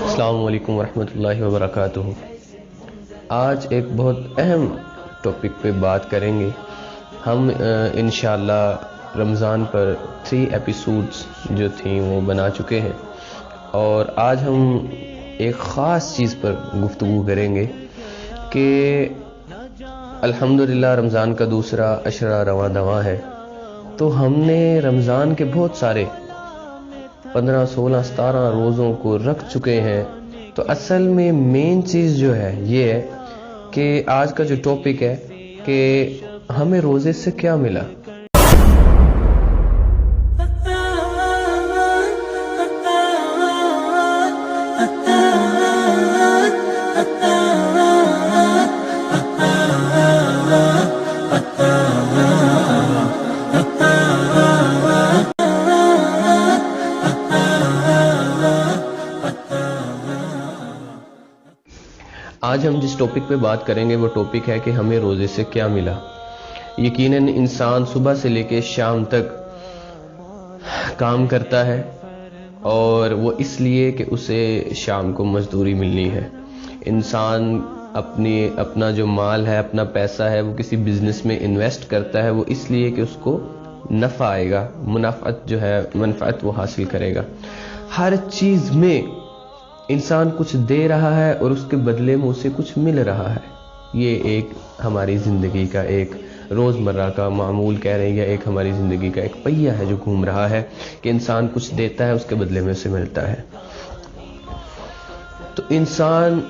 السلام علیکم ورحمۃ اللہ وبرکاتہ۔ آج ایک بہت اہم ٹاپک پہ بات کریں گے ہم۔ انشاءاللہ رمضان پر 3 ایپیسوڈز جو تھیں وہ بنا چکے ہیں، اور آج ہم ایک خاص چیز پر گفتگو کریں گے کہ الحمدللہ رمضان کا دوسرا عشرہ رواں دواں ہے، تو ہم نے رمضان کے بہت سارے 15 16 17 روزوں کو رکھ چکے ہیں۔ تو اصل میں مین چیز جو ہے یہ ہے کہ آج کا جو ٹاپک ہے کہ ہمیں روزے سے کیا ملا۔ آج ہم جس ٹاپک پہ بات کریں گے وہ ٹاپک ہے کہ ہمیں روزے سے کیا ملا۔ یقیناً انسان صبح سے لے کے شام تک کام کرتا ہے، اور وہ اس لیے کہ اسے شام کو مزدوری ملنی ہے۔ انسان اپنا جو مال ہے، اپنا پیسہ ہے، وہ کسی بزنس میں انویسٹ کرتا ہے، وہ اس لیے کہ اس کو نفع آئے گا، منفعت وہ حاصل کرے گا۔ ہر چیز میں انسان کچھ دے رہا ہے اور اس کے بدلے میں اسے کچھ مل رہا ہے۔ یہ ایک ہماری زندگی کا ایک روزمرہ کا معمول کہہ رہے ہیں، یا ایک ہماری زندگی کا ایک پہیہ ہے جو گھوم رہا ہے کہ انسان کچھ دیتا ہے، اس کے بدلے میں اسے ملتا ہے۔ تو انسان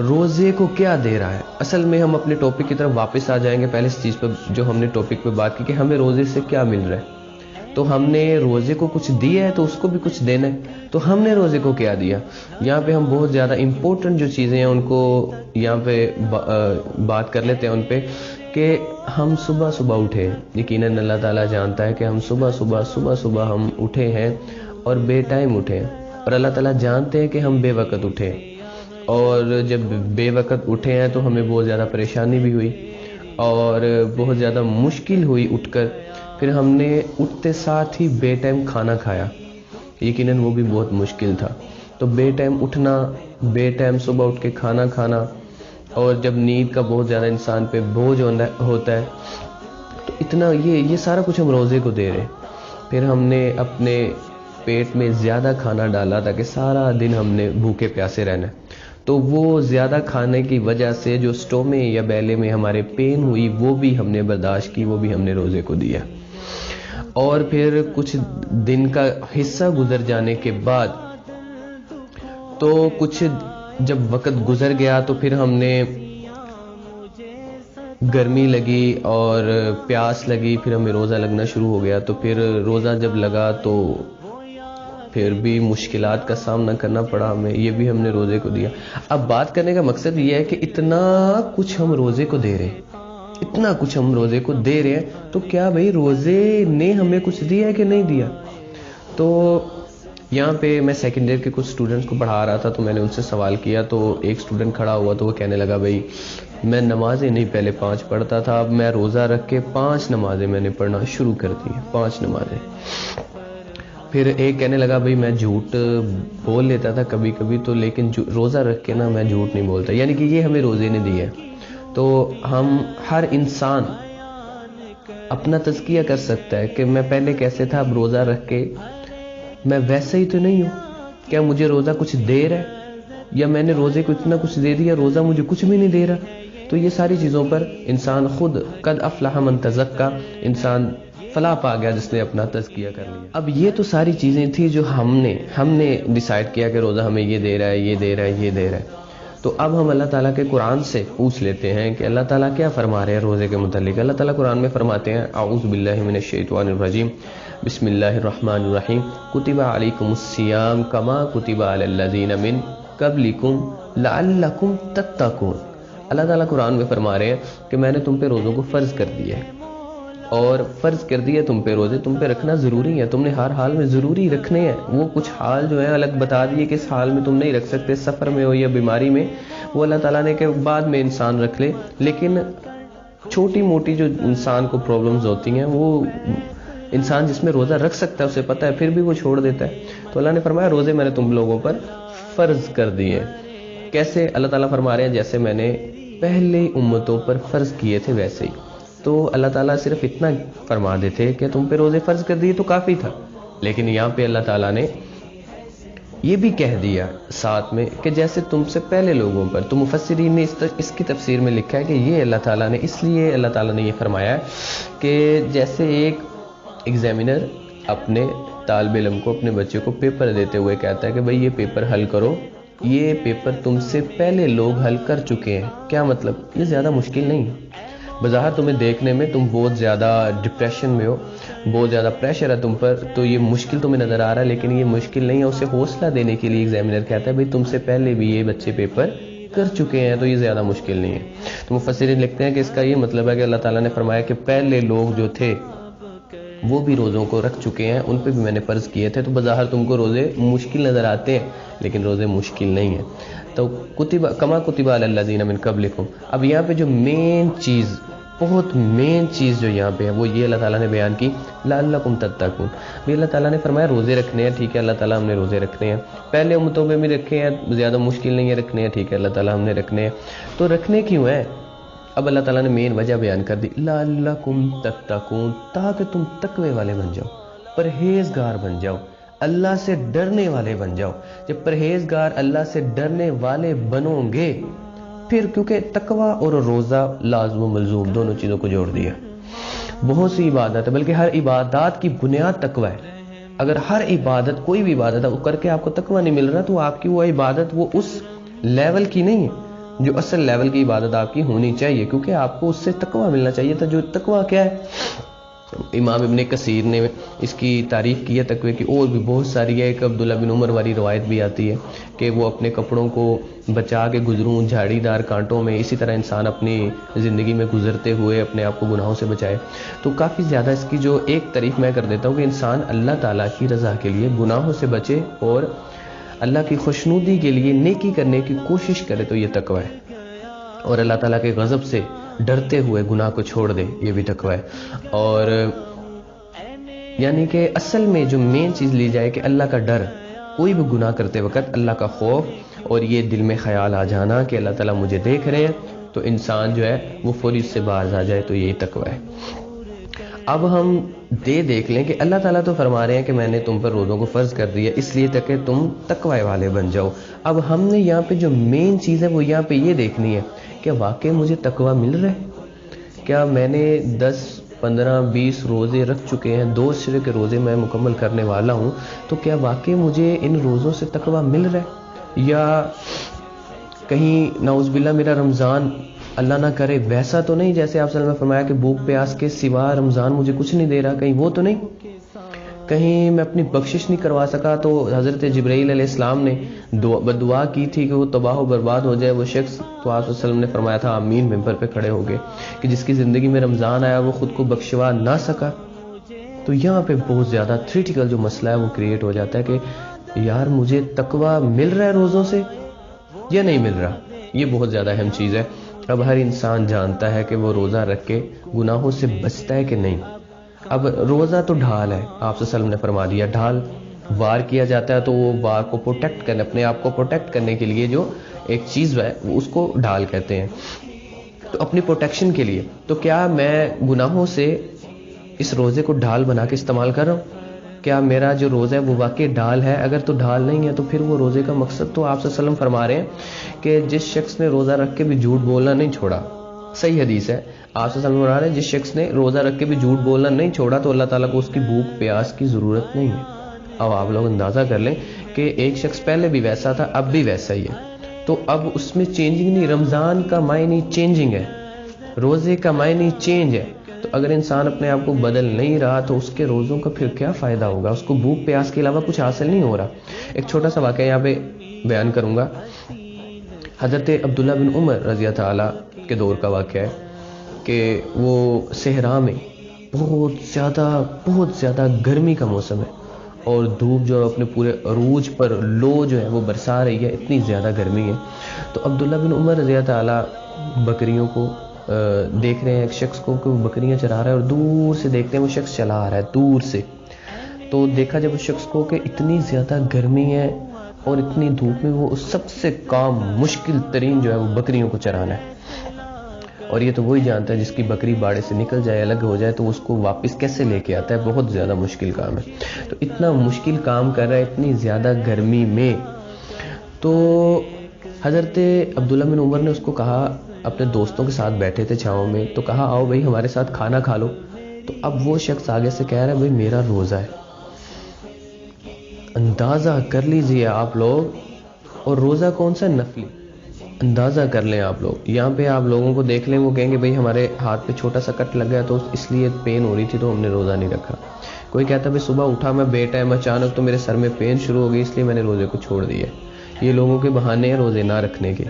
روزے کو کیا دے رہا ہے؟ اصل میں ہم اپنے ٹاپک کی طرف واپس آ جائیں گے، پہلے اس چیز پہ جو ہم نے ٹاپک پہ بات کی کہ ہمیں روزے سے کیا مل رہا ہے۔ تو ہم نے روزے کو کچھ دیا ہے تو اس کو بھی کچھ دینا ہے، تو ہم نے روزے کو کیا دیا؟ یہاں پہ ہم بہت زیادہ امپورٹنٹ جو چیزیں ہیں ان کو یہاں پہ بات کر لیتے ہیں ان پہ، کہ ہم صبح اٹھے۔ یقیناً اللہ تعالیٰ جانتا ہے کہ ہم صبح ہم اٹھے ہیں اور بے ٹائم اٹھے ہیں، اور اللہ تعالیٰ جانتے ہیں کہ ہم بے وقت اٹھے، اور جب بے وقت اٹھے ہیں تو ہمیں بہت زیادہ پریشانی بھی ہوئی اور بہت زیادہ مشکل ہوئی اٹھ کر۔ پھر ہم نے اٹھتے ساتھ ہی بے ٹائم کھانا کھایا، یقیناً وہ بھی بہت مشکل تھا۔ تو بے ٹائم اٹھنا، بے ٹائم صبح اٹھ کے کھانا کھانا، اور جب نیند کا بہت زیادہ انسان پہ بوجھ ہوتا ہے، تو اتنا یہ سارا کچھ ہم روزے کو دے رہے ہیں۔ پھر ہم نے اپنے پیٹ میں زیادہ کھانا ڈالا تھا کہ سارا دن ہم نے بھوکے پیاسے رہنا ہے، تو وہ زیادہ کھانے کی وجہ سے جو سٹومے یا بیلے میں ہمارے پین ہوئی، وہ بھی ہم نے برداشت کی، وہ بھی ہم نے روزے کو دیا۔ اور پھر کچھ دن کا حصہ گزر جانے کے بعد، تو کچھ جب وقت گزر گیا تو پھر ہم نے گرمی لگی اور پیاس لگی، پھر ہمیں روزہ لگنا شروع ہو گیا۔ تو پھر روزہ جب لگا تو پھر بھی مشکلات کا سامنا کرنا پڑا ہمیں، یہ بھی ہم نے روزے کو دیا۔ اب بات کرنے کا مقصد یہ ہے کہ اتنا کچھ ہم روزے کو دے رہے ہیں، اتنا کچھ ہم روزے کو دے رہے ہیں، تو کیا بھئی روزے نے ہمیں کچھ دیا ہے کہ نہیں دیا؟ تو یہاں پہ میں سیکنڈ ایئر کے کچھ سٹوڈنٹس کو پڑھا رہا تھا، تو میں نے ان سے سوال کیا، تو ایک سٹوڈنٹ کھڑا ہوا تو وہ کہنے لگا بھئی میں نمازیں نہیں پہلے 5 پڑھتا تھا، اب میں روزہ رکھ کے 5 نمازیں میں نے پڑھنا شروع کر دی، 5 نمازیں۔ پھر ایک کہنے لگا بھئی میں جھوٹ بول لیتا تھا کبھی کبھی، تو لیکن روزہ رکھ کے نا میں جھوٹ نہیں بولتا، یعنی کہ یہ ہمیں روزے نے دی ہے۔ تو ہم ہر انسان اپنا تزکیہ کر سکتا ہے کہ میں پہلے کیسے تھا، اب روزہ رکھ کے میں ویسے ہی تو نہیں ہوں۔ کیا مجھے روزہ کچھ دے رہا ہے، یا میں نے روزے کو اتنا کچھ دے دیا روزہ مجھے کچھ بھی نہیں دے رہا؟ تو یہ ساری چیزوں پر انسان خود قد افلح من تزکا، انسان فلاح پا گیا جس نے اپنا تزکیہ کر لیا۔ اب یہ تو ساری چیزیں تھیں جو ہم نے ڈیسائیڈ کیا کہ روزہ ہمیں یہ دے رہا ہے، یہ دے رہا ہے، یہ دے رہا ہے۔ تو اب ہم اللہ تعالیٰ کے قرآن سے پوچھ لیتے ہیں کہ اللہ تعالیٰ کیا فرما رہے ہیں روزے کے متعلق۔ اللہ تعالیٰ قرآن میں فرماتے ہیں اعوذ باللہ من الشیطان الرجیم، بسم اللہ الرحمن الرحیم، کتب علیکم الصیام کما کتب علی الذین من قبلکم لعلکم تتقون۔ اللہ تعالیٰ قرآن میں فرما رہے ہیں کہ میں نے تم پہ روزوں کو فرض کر دیا ہے، اور فرض کر دیا تم پہ روزے، تم پہ رکھنا ضروری ہے، تم نے ہر حال میں ضروری رکھنے ہیں۔ وہ کچھ حال جو ہیں الگ بتا دیے کہ اس حال میں تم نہیں رکھ سکتے، سفر میں ہو یا بیماری میں، وہ اللہ تعالیٰ نے کہ بعد میں انسان رکھ لے، لیکن چھوٹی موٹی جو انسان کو پرابلمز ہوتی ہیں وہ انسان جس میں روزہ رکھ سکتا ہے اسے پتہ ہے پھر بھی وہ چھوڑ دیتا ہے. تو اللہ نے فرمایا روزے میں نے تم لوگوں پر فرض کر دیے. کیسے؟ اللہ تعالیٰ فرما رہے ہیں جیسے میں نے پہلے امتوں پر فرض کیے تھے ویسے ہی. تو اللہ تعالیٰ صرف اتنا فرما دیتے کہ تم پہ روزے فرض کر دیے تو کافی تھا، لیکن یہاں پہ اللہ تعالیٰ نے یہ بھی کہہ دیا ساتھ میں کہ جیسے تم سے پہلے لوگوں پر. تو مفسرین نے اس کی تفسیر میں لکھا ہے کہ یہ اللہ تعالیٰ نے اس لیے اللہ تعالیٰ نے یہ فرمایا ہے کہ جیسے ایک ایگزامینر اپنے طالب علم کو، اپنے بچے کو پیپر دیتے ہوئے کہتا ہے کہ بھئی یہ پیپر حل کرو، یہ پیپر تم سے پہلے لوگ حل کر چکے ہیں. کیا مطلب؟ یہ زیادہ مشکل نہیں ہے. بظاہر تمہیں دیکھنے میں تم بہت زیادہ ڈپریشن میں ہو، بہت زیادہ پریشر ہے تم پر، تو یہ مشکل تمہیں نظر آ رہا ہے، لیکن یہ مشکل نہیں ہے. اسے حوصلہ دینے کے لیے ایگزامینر کہتا ہے بھئی تم سے پہلے بھی یہ بچے پیپر کر چکے ہیں، تو یہ زیادہ مشکل نہیں ہے. تو مفسرین لکھتے ہیں کہ اس کا یہ مطلب ہے کہ اللہ تعالیٰ نے فرمایا کہ پہلے لوگ جو تھے وہ بھی روزوں کو رکھ چکے ہیں، ان پہ بھی میں نے فرض کیے تھے. تو بظاہر تم کو روزے مشکل نظر آتے ہیں، لیکن روزے مشکل نہیں ہیں. تو کما کتب علی الذین من قبلکم. اب یہاں پہ جو بہت مین چیز جو یہاں پہ ہے وہ یہ اللہ تعالیٰ نے بیان کی، لعلکم تتقون. بھی اللہ تعالیٰ نے فرمایا روزے رکھنے ہیں، ٹھیک ہے اللہ تعالیٰ ہم نے روزے رکھنے ہیں. پہلے امتوں میں بھی رکھے ہیں، زیادہ مشکل نہیں ہے رکھنے ہیں، ٹھیک ہے اللہ تعالیٰ ہم نے رکھنے ہیں. تو رکھنے کیوں ہیں؟ اب اللہ تعالیٰ نے مین وجہ بیان کر دی، لعلکم تتقون، تاکہ تم تقوی والے بن جاؤ، پرہیزگار بن جاؤ، اللہ سے ڈرنے والے بن جاؤ. جب پرہیزگار اللہ سے ڈرنے والے بنو گے پھر، کیونکہ تقوی اور روزہ لازم و ملزوم دونوں چیزوں کو جوڑ دیا. بہت سی عبادت ہے، بلکہ ہر عبادات کی بنیاد تقوی ہے. اگر ہر عبادت، کوئی بھی عبادت ہے کر کے آپ کو تقوی نہیں مل رہا تو آپ کی وہ عبادت وہ اس لیول کی نہیں ہے جو اصل لیول کی عبادت آپ کی ہونی چاہیے، کیونکہ آپ کو اس سے تقوی ملنا چاہیے تھا. جو تقوی کیا ہے؟ امام ابن کثیر نے اس کی تعریف کی ہے تقوی کی، اور بھی بہت ساری ہے. ایک عبداللہ بن عمر والی روایت بھی آتی ہے کہ وہ اپنے کپڑوں کو بچا کے گزروں جھاڑی دار کانٹوں میں، اسی طرح انسان اپنی زندگی میں گزرتے ہوئے اپنے آپ کو گناہوں سے بچائے. تو کافی زیادہ اس کی جو ایک تعریف میں کر دیتا ہوں کہ انسان اللہ تعالیٰ کی رضا کے لیے گناہوں سے بچے اور اللہ کی خوشنودی کے لیے نیکی کرنے کی کوشش کرے، تو یہ تقوی ہے. اور اللہ تعالیٰ کے غضب سے ڈرتے ہوئے گناہ کو چھوڑ دے، یہ بھی تقوی ہے. اور یعنی کہ اصل میں جو مین چیز لی جائے کہ اللہ کا ڈر، کوئی بھی گناہ کرتے وقت اللہ کا خوف، اور یہ دل میں خیال آ جانا کہ اللہ تعالیٰ مجھے دیکھ رہے ہیں، تو انسان جو ہے وہ فوری اس سے باز آ جائے، تو یہی تقوی ہے. اب ہم دیکھ لیں کہ اللہ تعالیٰ تو فرما رہے ہیں کہ میں نے تم پر روزوں کو فرض کر دیا اس لیے تک کہ تم تقوی والے بن جاؤ. اب ہم نے یہاں پہ جو مین چیز ہے وہ یہاں پہ یہ دیکھنی ہے کہ واقعی مجھے تقوی مل رہا ہے؟ کیا میں نے 10 15 20 روزے رکھ چکے ہیں، 2 عشرے کے روزے میں مکمل کرنے والا ہوں، تو کیا واقعی مجھے ان روزوں سے تقوی مل رہا ہے؟ یا کہیں نعوذ باللہ میرا رمضان اللہ نہ کرے ویسا تو نہیں جیسے آپ صلی اللہ علیہ وسلم نے فرمایا کہ بھوک پیاس کے سوا رمضان مجھے کچھ نہیں دے رہا، کہیں وہ تو نہیں؟ کہیں میں اپنی بخشش نہیں کروا سکا تو حضرت جبرائیل علیہ السلام نے دعا کی تھی کہ وہ تباہ و برباد ہو جائے وہ شخص، تو آپ صلی اللہ علیہ وسلم نے فرمایا تھا آمین ممبر پہ کھڑے ہو گئے کہ جس کی زندگی میں رمضان آیا وہ خود کو بخشوا نہ سکا. تو یہاں پہ بہت زیادہ کریٹیکل جو مسئلہ ہے وہ کریٹ ہو جاتا ہے کہ یار مجھے تقوی مل رہا ہے روزوں سے یا نہیں مل رہا. یہ بہت زیادہ اہم چیز ہے. اب ہر انسان جانتا ہے کہ وہ روزہ رکھ کے گناہوں سے بچتا ہے کہ نہیں. اب روزہ تو ڈھال ہے، آپ صلی اللہ علیہ وسلم نے فرما دیا ڈھال وار کیا جاتا ہے، تو وہ وار کو پروٹیکٹ کرنے، اپنے آپ کو پروٹیکٹ کرنے کے لیے جو ایک چیز ہے اس کو ڈھال کہتے ہیں، تو اپنی پروٹیکشن کے لیے. تو کیا میں گناہوں سے اس روزے کو ڈھال بنا کے استعمال کر رہا ہوں؟ کیا میرا جو روزہ ہے وہ واقعی ڈھال ہے؟ اگر تو ڈھال نہیں ہے تو پھر وہ روزے کا مقصد، تو آپ صلی اللہ علیہ وسلم فرما رہے ہیں کہ جس شخص نے روزہ رکھ کے بھی جھوٹ بولنا نہیں چھوڑا، صحیح حدیث ہے، آپ صلی اللہ علیہ وسلم فرما رہے ہیں جس شخص نے روزہ رکھ کے بھی جھوٹ بولنا نہیں چھوڑا تو اللہ تعالیٰ کو اس کی بھوک پیاس کی ضرورت نہیں ہے. اب آپ لوگ اندازہ کر لیں کہ ایک شخص پہلے بھی ویسا تھا اب بھی ویسا ہی ہے، تو اب اس میں چینجنگ نہیں. رمضان کا معنی چینجنگ ہے، روزے کا معنی چینج ہے. تو اگر انسان اپنے آپ کو بدل نہیں رہا تو اس کے روزوں کا پھر کیا فائدہ ہوگا؟ اس کو بھوک پیاس کے علاوہ کچھ حاصل نہیں ہو رہا. ایک چھوٹا سا واقعہ یہاں پہ بیان کروں گا. حضرت عبداللہ بن عمر رضی اللہ تعالیٰ کے دور کا واقعہ ہے کہ وہ صحرا میں بہت زیادہ گرمی کا موسم ہے اور دھوپ جو اپنے پورے عروج پر لو جو ہے وہ برسا رہی ہے، اتنی زیادہ گرمی ہے. تو عبداللہ بن عمر رضی اللہ تعالیٰ بکریوں کو دیکھ رہے ہیں ایک شخص کو کہ وہ بکریاں چرا رہا ہے، اور دور سے دیکھتے ہیں وہ شخص چلا آ رہا ہے دور سے. تو دیکھا جب اس شخص کو کہ اتنی زیادہ گرمی ہے اور اتنی دھوپ میں وہ سب سے کام مشکل ترین جو ہے وہ بکریوں کو چرانا ہے، اور یہ تو وہی جانتا ہے جس کی بکری باڑے سے نکل جائے، الگ ہو جائے، تو اس کو واپس کیسے لے کے آتا ہے. بہت زیادہ مشکل کام ہے. تو اتنا مشکل کام کر رہا ہے اتنی زیادہ گرمی میں. تو حضرت عبداللہ بن عمر نے اس کو کہا، اپنے دوستوں کے ساتھ بیٹھے تھے چھاؤں میں، تو کہا آؤ بھائی ہمارے ساتھ کھانا کھا لو. تو اب وہ شخص آگے سے کہہ رہا ہے بھائی میرا روزہ ہے. اندازہ کر لیجئے آپ لوگ، اور روزہ کون سا؟ نفلی. اندازہ کر لیں آپ لوگ. یہاں پہ آپ لوگوں کو دیکھ لیں، وہ کہیں گے بھئی ہمارے ہاتھ پہ چھوٹا سا کٹ لگ گیا تو اس لیے پین ہو رہی تھی تو ہم نے روزہ نہیں رکھا. کوئی کہتا ہے بھئی صبح اٹھا میں بے ٹائم اچانک تو میرے سر میں پین شروع ہو گئی اس لیے میں نے روزے کو چھوڑ دیا. یہ لوگوں کے بہانے ہیں روزے نہ رکھنے کے.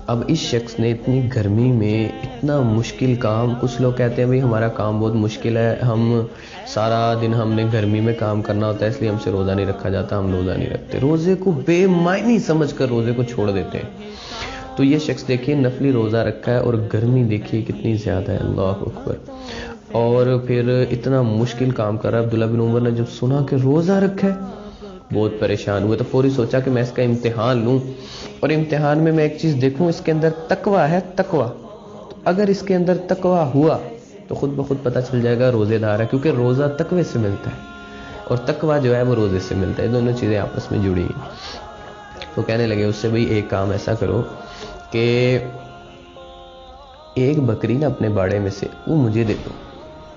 اب اس شخص نے اتنی گرمی میں اتنا مشکل کام، کچھ لوگ کہتے ہیں بھئی ہمارا کام بہت مشکل ہے، ہم سارا دن ہم نے گرمی میں کام کرنا ہوتا ہے اس لیے ہم سے روزہ نہیں رکھا جاتا، ہم روزہ نہیں رکھتے، روزے کو بے معنی سمجھ کر روزے کو چھوڑ دیتے ہیں. تو یہ شخص دیکھیے نفلی روزہ رکھا ہے اور گرمی دیکھیے کتنی زیادہ ہے، اللہ اکبر، اور پھر اتنا مشکل کام کر رہا ہے. عبداللہ بن عمر نے جب سنا کہ روزہ رکھا ہے بہت پریشان ہوئے، تو فوری سوچا کہ میں اس کا امتحان لوں، اور امتحان میں ایک چیز دیکھوں اس کے اندر تقویٰ ہے. تقویٰ اگر اس کے اندر تقویٰ ہوا تو خود بخود پتہ چل جائے گا روزے دار ہے، کیونکہ روزہ تقوی سے ملتا ہے اور تقویٰ جو ہے وہ روزے سے ملتا ہے، دونوں چیزیں آپس میں جڑی ہیں. تو کہنے لگے اس سے بھئی ایک کام ایسا کرو کہ ایک بکری نا اپنے باڑے میں سے وہ مجھے دے دو،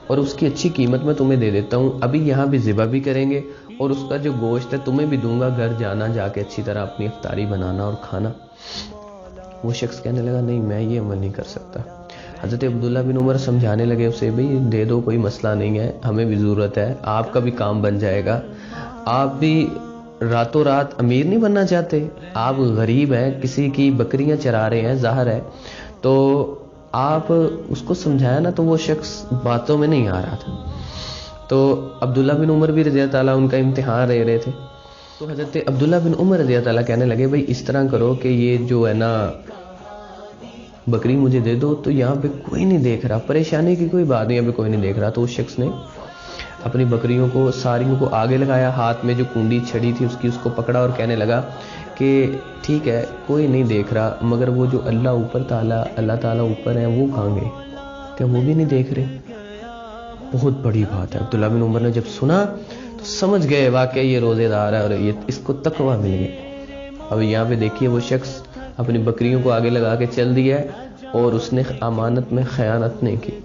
اور اس کی اچھی قیمت میں تمہیں دے دیتا ہوں، ابھی یہاں بھی ذبح بھی کریں گے اور اس کا جو گوشت ہے تمہیں بھی دوں گا، گھر جانا جا کے اچھی طرح اپنی افطاری بنانا اور کھانا. وہ شخص کہنے لگا نہیں میں یہ عمل نہیں کر سکتا. حضرت عبداللہ بن عمر سمجھانے لگے اسے بھئی دے دو کوئی مسئلہ نہیں ہے، ہمیں بھی ضرورت ہے، آپ کا بھی کام بن جائے گا، آپ بھی راتوں رات امیر نہیں بننا چاہتے، آپ غریب ہیں، کسی کی بکریاں چرا رہے ہیں، ظاہر ہے. تو آپ اس کو سمجھایا نا تو وہ شخص باتوں میں نہیں آ رہا تھا. تو عبداللہ بن عمر بھی رضی اللہ تعالیٰ ان کا امتحان لے رہے تھے. تو حضرت عبداللہ بن عمر رضی اللہ تعالیٰ کہنے لگے بھئی اس طرح کرو کہ یہ جو ہے نا بکری مجھے دے دو. تو یہاں پہ کوئی نہیں دیکھ رہا، پریشانی کی کوئی بات نہیں، یہاں پہ کوئی نہیں دیکھ رہا. تو اس شخص نے اپنی بکریوں کو ساریوں کو آگے لگایا، ہاتھ میں جو کنڈی چھڑی تھی اس کو پکڑا اور کہنے لگا کہ ٹھیک ہے کوئی نہیں دیکھ رہا، مگر وہ جو اللہ تعالیٰ اوپر ہیں وہ کہاں گئے؟ کہ وہ بھی نہیں دیکھ رہے. بہت بڑی بات ہے. عبداللہ بن عمر نے جب سنا تو سمجھ گئے واقعی یہ روزے دار ہے اور یہ اس کو تقویٰ مل گئی. اب یہاں پہ دیکھیے وہ شخص اپنی بکریوں کو آگے لگا کے چل دیا ہے اور اس نے امانت میں خیانت نہیں کی.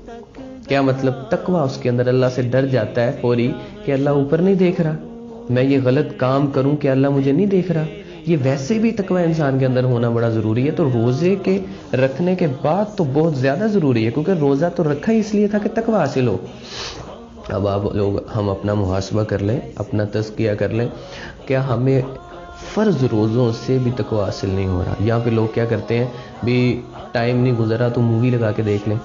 کیا مطلب؟ تقویٰ اس کے اندر، اللہ سے ڈر جاتا ہے فوری کہ اللہ اوپر نہیں دیکھ رہا، میں یہ غلط کام کروں کہ اللہ مجھے نہیں دیکھ رہا. یہ ویسے بھی تقویٰ انسان کے اندر ہونا بڑا ضروری ہے. تو روزے کے رکھنے کے بعد تو بہت زیادہ ضروری ہے، کیونکہ روزہ تو رکھا ہی اس لیے تھا کہ تقویٰ حاصل ہو. اب آپ لوگ ہم اپنا محاسبہ کر لیں، اپنا تزکیہ کر لیں، کیا ہمیں فرض روزوں سے بھی تقویٰ حاصل نہیں ہو رہا؟ یہاں پہ لوگ کیا کرتے ہیں بھی ٹائم نہیں گزرا تو مووی لگا کے دیکھ لیں،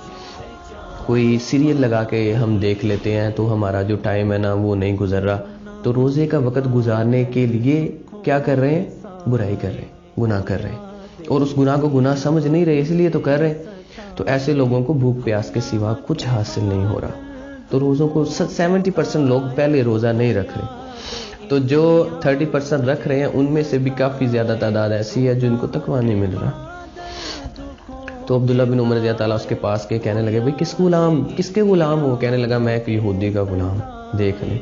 کوئی سیریل لگا کے ہم دیکھ لیتے ہیں تو ہمارا جو ٹائم ہے نا وہ نہیں گزر رہا. تو روزے کا وقت گزارنے کے لیے کیا کر رہے ہیں؟ برائی کر رہے ہیں، گناہ کر رہے ہیں، اور اس گناہ کو گناہ سمجھ نہیں رہے اس لیے تو کر رہے ہیں. تو ایسے لوگوں کو بھوک پیاس کے سوا کچھ حاصل نہیں ہو رہا. تو روزوں کو 70% لوگ پہلے روزہ نہیں رکھ رہے، تو جو 30% رکھ رہے ہیں ان میں سے بھی کافی زیادہ تعداد ایسی ہے جو ان کو تقویٰ نہیں مل رہا. تو عبداللہ بن عمر رضی اللہ تعالیٰ اس کے پاس کے کہنے لگے بھئی کس کے غلام ہو؟ کہنے لگا میں ایک یہودی کا غلام. دیکھ لیں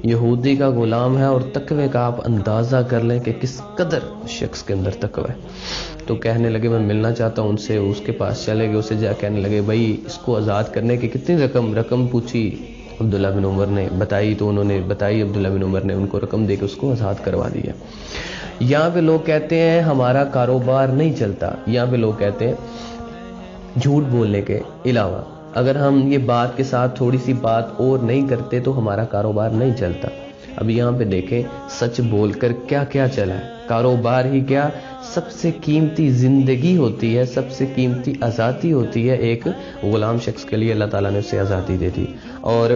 یہودی کا غلام ہے اور تقوی کا آپ اندازہ کر لیں کہ کس قدر شخص کے اندر تقوی ہے. تو کہنے لگے میں ملنا چاہتا ہوں ان سے. اس کے پاس چلے گئے، اسے جا کہنے لگے بھئی اس کو آزاد کرنے کی کتنی رقم پوچھی. عبداللہ بن عمر نے بتائی تو انہوں نے بتائی، عبداللہ بن عمر نے ان کو رقم دے کے اس کو آزاد کروا دیا. یہاں پہ لوگ کہتے ہیں ہمارا کاروبار نہیں چلتا. یہاں پہ لوگ کہتے ہیں جھوٹ بولنے کے علاوہ اگر ہم یہ بات کے ساتھ تھوڑی سی بات اور نہیں کرتے تو ہمارا کاروبار نہیں چلتا. اب یہاں پہ دیکھیں سچ بول کر کیا کیا چلا ہے. کاروبار ہی کیا، سب سے قیمتی زندگی ہوتی ہے، سب سے قیمتی آزادی ہوتی ہے ایک غلام شخص کے لیے. اللہ تعالیٰ نے اسے آزادی دے دی. اور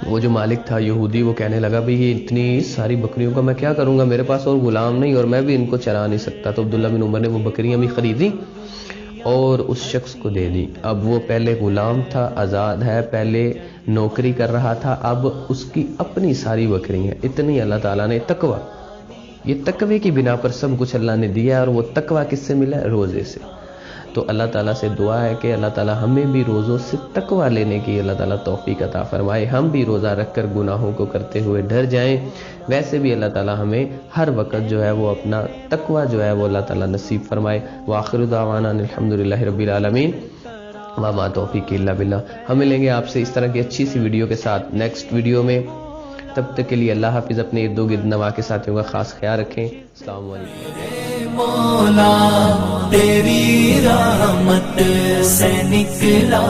وہ جو مالک تھا یہودی وہ کہنے لگا بھئی یہ اتنی ساری بکریوں کا میں کیا کروں گا، میرے پاس اور غلام نہیں اور میں بھی ان کو چرا نہیں سکتا. تو عبداللہ بن عمر نے وہ بکریاں بھی خریدی اور اس شخص کو دے دی. اب وہ پہلے غلام تھا، آزاد ہے، پہلے نوکری کر رہا تھا، اب اس کی اپنی ساری بکری ہیں. اتنی اللہ تعالیٰ نے تقوی، یہ تقوی کی بنا پر سب کچھ اللہ نے دیا. اور وہ تقوی کس سے ملا؟ روزے سے. تو اللہ تعالیٰ سے دعا ہے کہ اللہ تعالیٰ ہمیں بھی روزوں سے تقوی لینے کی اللہ تعالیٰ توفیق عطا فرمائے. ہم بھی روزہ رکھ کر گناہوں کو کرتے ہوئے ڈر جائیں. ویسے بھی اللہ تعالیٰ ہمیں ہر وقت جو ہے وہ اپنا تقوی جو ہے وہ اللہ تعالیٰ نصیب فرمائے. وآخر دعوانا الحمدللہ رب العالمین وما توفیق الا باللہ. ہم ملیں گے آپ سے اس طرح کی اچھی سی ویڈیو کے ساتھ نیکسٹ ویڈیو میں. تب تک کے لیے اللہ حافظ. اپنے ارد گرد نوا کے ساتھیوں کا خاص خیال رکھیں. السلام علیکم. مولا تیری رحمت سے نکلا